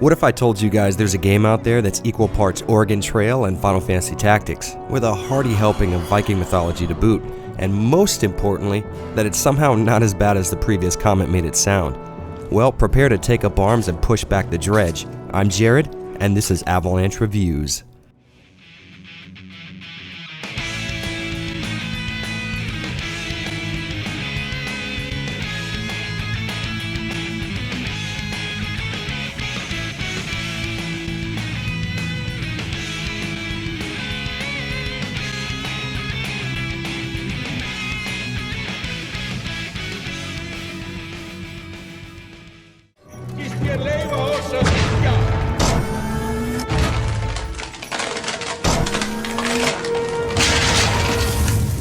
What if I told you guys there's a game out there that's equal parts Oregon Trail and Final Fantasy Tactics, with a hearty helping of Viking mythology to boot, and most importantly, that it's somehow not as bad as the previous comment made it sound? Well, prepare to take up arms and push back the dredge. I'm Jared, and this is Avalanche Reviews.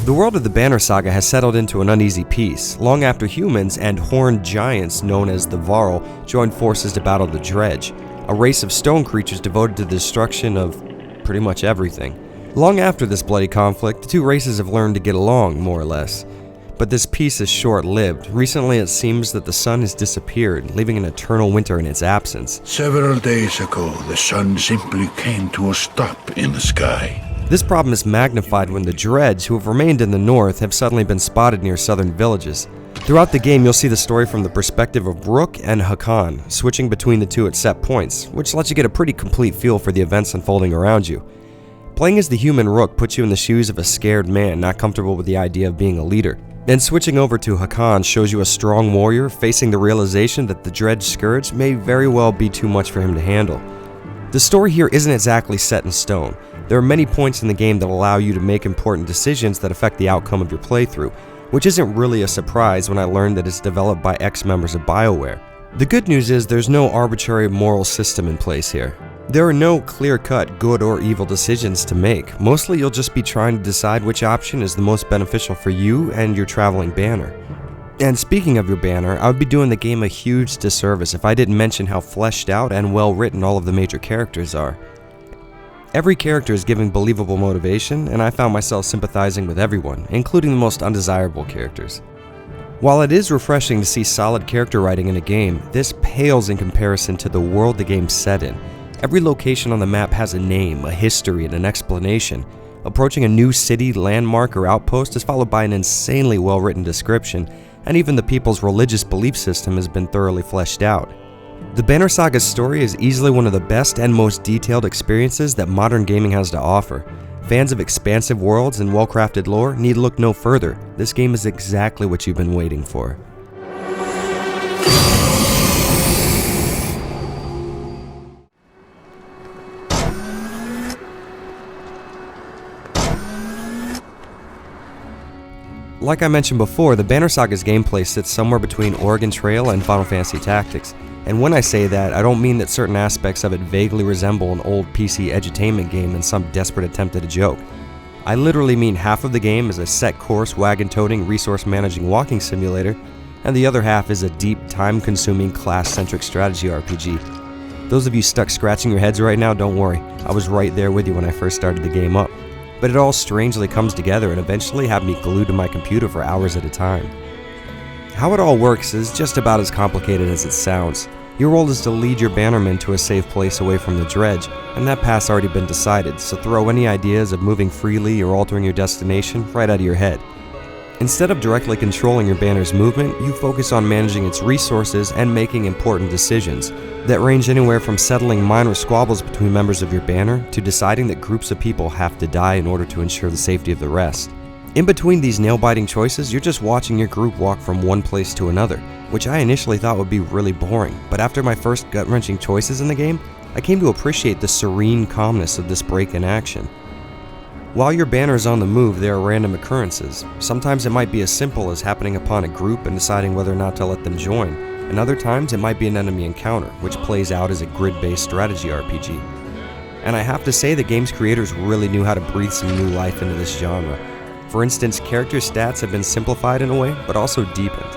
The world of the Banner Saga has settled into an uneasy peace, long after humans and horned giants known as the Varl joined forces to battle the Dredge, a race of stone creatures devoted to the destruction of pretty much everything. Long after this bloody conflict, the two races have learned to get along, more or less. But this peace is short-lived. Recently it seems that the sun has disappeared, leaving an eternal winter in its absence. Several days ago, the sun simply came to a stop in the sky. This problem is magnified when the Dredge, who have remained in the north, have suddenly been spotted near southern villages. Throughout the game, you'll see the story from the perspective of Rook and Hakan, switching between the two at set points, which lets you get a pretty complete feel for the events unfolding around you. Playing as the human Rook puts you in the shoes of a scared man not comfortable with the idea of being a leader. Then switching over to Hakan shows you a strong warrior facing the realization that the Dredge Scourge may very well be too much for him to handle. The story here isn't exactly set in stone. There are many points in the game that allow you to make important decisions that affect the outcome of your playthrough, which isn't really a surprise when I learned that it's developed by ex-members of Bioware. The good news is there's no arbitrary moral system in place here. There are no clear-cut good or evil decisions to make. Mostly you'll just be trying to decide which option is the most beneficial for you and your traveling banner. And speaking of your banner, I would be doing the game a huge disservice if I didn't mention how fleshed out and well written all of the major characters are. Every character is giving believable motivation, and I found myself sympathizing with everyone, including the most undesirable characters. While it is refreshing to see solid character writing in a game, this pales in comparison to the world the game's set in. Every location on the map has a name, a history, and an explanation. Approaching a new city, landmark, or outpost is followed by an insanely well-written description, and even the people's religious belief system has been thoroughly fleshed out. The Banner Saga's story is easily one of the best and most detailed experiences that modern gaming has to offer. Fans of expansive worlds and well-crafted lore need look no further. This game is exactly what you've been waiting for. Like I mentioned before, the Banner Saga's gameplay sits somewhere between Oregon Trail and Final Fantasy Tactics. And when I say that, I don't mean that certain aspects of it vaguely resemble an old PC edutainment game in some desperate attempt at a joke. I literally mean half of the game is a set course, wagon-toting, resource-managing walking simulator, and the other half is a deep, time-consuming, class-centric strategy RPG. Those of you stuck scratching your heads right now, don't worry. I was right there with you when I first started the game up. But it all strangely comes together and eventually had me glued to my computer for hours at a time. How it all works is just about as complicated as it sounds. Your role is to lead your bannermen to a safe place away from the Dredge, and that path's already been decided, so throw any ideas of moving freely or altering your destination right out of your head. Instead of directly controlling your banner's movement, you focus on managing its resources and making important decisions that range anywhere from settling minor squabbles between members of your banner to deciding that groups of people have to die in order to ensure the safety of the rest. In between these nail-biting choices, you're just watching your group walk from one place to another, which I initially thought would be really boring, but after my first gut-wrenching choices in the game, I came to appreciate the serene calmness of this break in action. While your banner is on the move, there are random occurrences. Sometimes it might be as simple as happening upon a group and deciding whether or not to let them join, and other times it might be an enemy encounter, which plays out as a grid-based strategy RPG. And I have to say the game's creators really knew how to breathe some new life into this genre. For instance, character stats have been simplified in a way, but also deepened.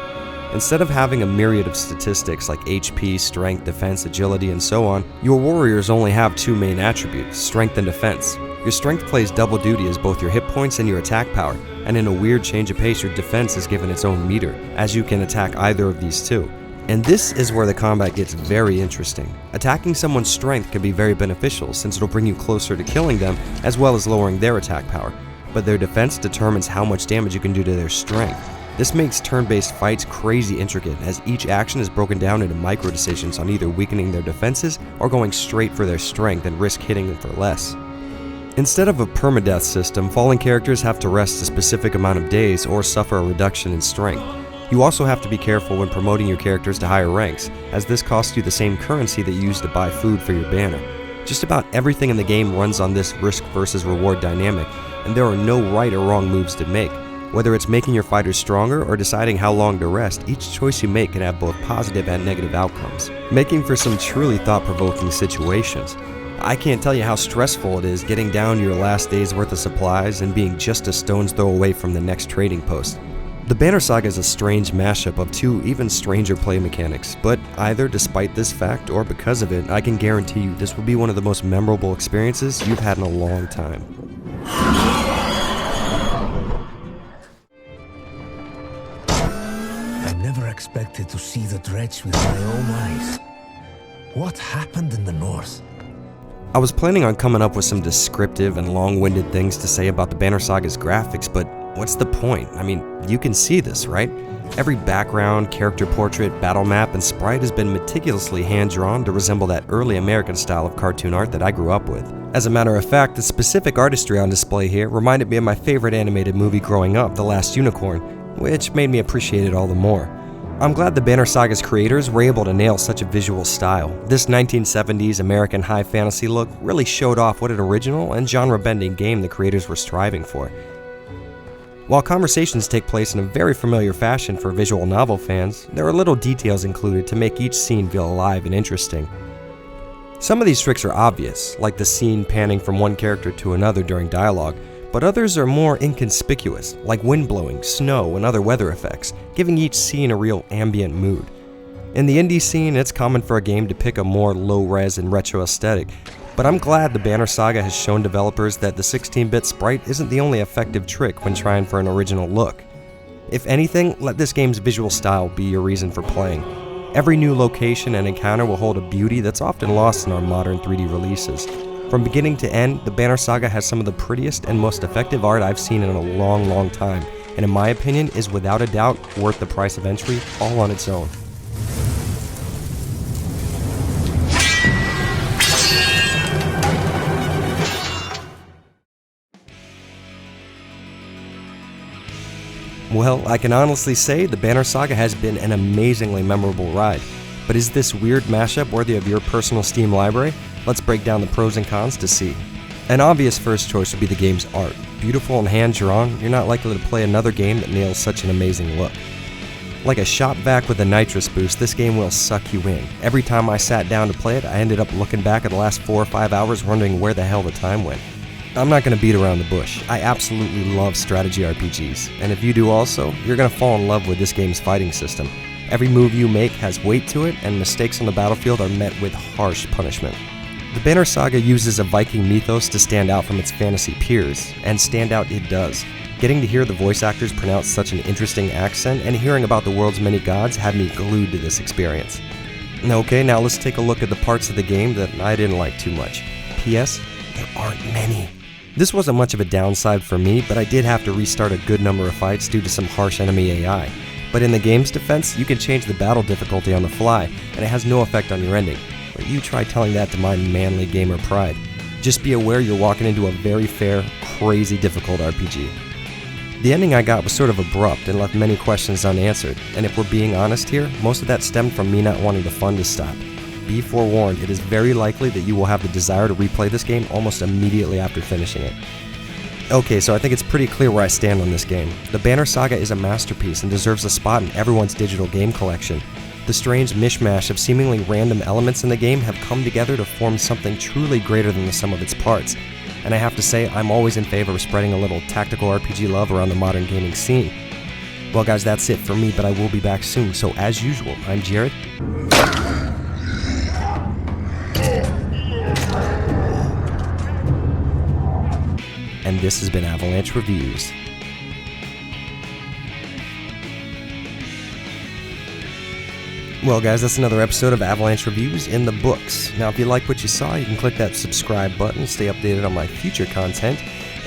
Instead of having a myriad of statistics like HP, strength, defense, agility, and so on, your warriors only have two main attributes, strength and defense. Your strength plays double duty as both your hit points and your attack power, and in a weird change of pace, your defense is given its own meter, as you can attack either of these two. And this is where the combat gets very interesting. Attacking someone's strength can be very beneficial since it'll bring you closer to killing them as well as lowering their attack power, but their defense determines how much damage you can do to their strength. This makes turn-based fights crazy intricate as each action is broken down into micro decisions on either weakening their defenses or going straight for their strength and risk hitting them for less. Instead of a permadeath system, fallen characters have to rest a specific amount of days or suffer a reduction in strength. You also have to be careful when promoting your characters to higher ranks, as this costs you the same currency that you use to buy food for your banner. Just about everything in the game runs on this risk versus reward dynamic, and there are no right or wrong moves to make. Whether it's making your fighters stronger or deciding how long to rest, each choice you make can have both positive and negative outcomes, making for some truly thought-provoking situations. I can't tell you how stressful it is getting down to your last day's worth of supplies and being just a stone's throw away from the next trading post. The Banner Saga is a strange mashup of two even stranger play mechanics, but either despite this fact or because of it, I can guarantee you this will be one of the most memorable experiences you've had in a long time. I never expected to see the dredge with my own eyes. What happened in the north? I was planning on coming up with some descriptive and long-winded things to say about the Banner Saga's graphics, but what's the point? I mean, you can see this, right? Every background, character portrait, battle map, and sprite has been meticulously hand-drawn to resemble that early American style of cartoon art that I grew up with. As a matter of fact, the specific artistry on display here reminded me of my favorite animated movie growing up, The Last Unicorn, which made me appreciate it all the more. I'm glad the Banner Saga's creators were able to nail such a visual style. This 1970s American high fantasy look really showed off what an original and genre-bending game the creators were striving for. While conversations take place in a very familiar fashion for visual novel fans, there are little details included to make each scene feel alive and interesting. Some of these tricks are obvious, like the scene panning from one character to another during dialogue, but others are more inconspicuous, like wind blowing, snow, and other weather effects, giving each scene a real ambient mood. In the indie scene, it's common for a game to pick a more low-res and retro aesthetic, but I'm glad the Banner Saga has shown developers that the 16-bit sprite isn't the only effective trick when trying for an original look. If anything, let this game's visual style be your reason for playing. Every new location and encounter will hold a beauty that's often lost in our modern 3D releases. From beginning to end, the Banner Saga has some of the prettiest and most effective art I've seen in a long time, and in my opinion is without a doubt worth the price of entry all on its own. Well, I can honestly say the Banner Saga has been an amazingly memorable ride. But is this weird mashup worthy of your personal Steam library? Let's break down the pros and cons to see. An obvious first choice would be the game's art. Beautiful and hand-drawn, you're not likely to play another game that nails such an amazing look. Like a shot vac with a nitrous boost, this game will suck you in. Every time I sat down to play it, I ended up looking back at the last 4 or 5 hours wondering where the hell the time went. I'm not going to beat around the bush. I absolutely love strategy RPGs, and if you do also, you're going to fall in love with this game's fighting system. Every move you make has weight to it, and mistakes on the battlefield are met with harsh punishment. The Banner Saga uses a Viking mythos to stand out from its fantasy peers, and stand out it does. Getting to hear the voice actors pronounce such an interesting accent and hearing about the world's many gods had me glued to this experience. Okay, now let's take a look at the parts of the game that I didn't like too much. P.S. There aren't many. This wasn't much of a downside for me, but I did have to restart a good number of fights due to some harsh enemy AI. But in the game's defense, you can change the battle difficulty on the fly, and it has no effect on your ending. But you try telling that to my manly gamer pride. Just be aware you're walking into a very fair, crazy difficult RPG. The ending I got was sort of abrupt and left many questions unanswered, and if we're being honest here, most of that stemmed from me not wanting the fun to stop. Be forewarned, it is very likely that you will have the desire to replay this game almost immediately after finishing it. Okay, so I think it's pretty clear where I stand on this game. The Banner Saga is a masterpiece and deserves a spot in everyone's digital game collection. The strange mishmash of seemingly random elements in the game have come together to form something truly greater than the sum of its parts. And I have to say, I'm always in favor of spreading a little tactical RPG love around the modern gaming scene. Well guys, that's it for me, but I will be back soon, so as usual, I'm Jared. And this has been Avalanche Reviews. Well guys, that's another episode of Avalanche Reviews in the books. Now if you like what you saw, you can click that subscribe button to stay updated on my future content.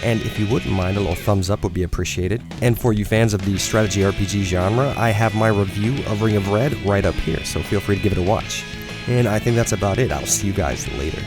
And if you wouldn't mind, a little thumbs up would be appreciated. And for you fans of the strategy RPG genre, I have my review of Ring of Red right up here, so feel free to give it a watch. And I think that's about it. I'll see you guys later.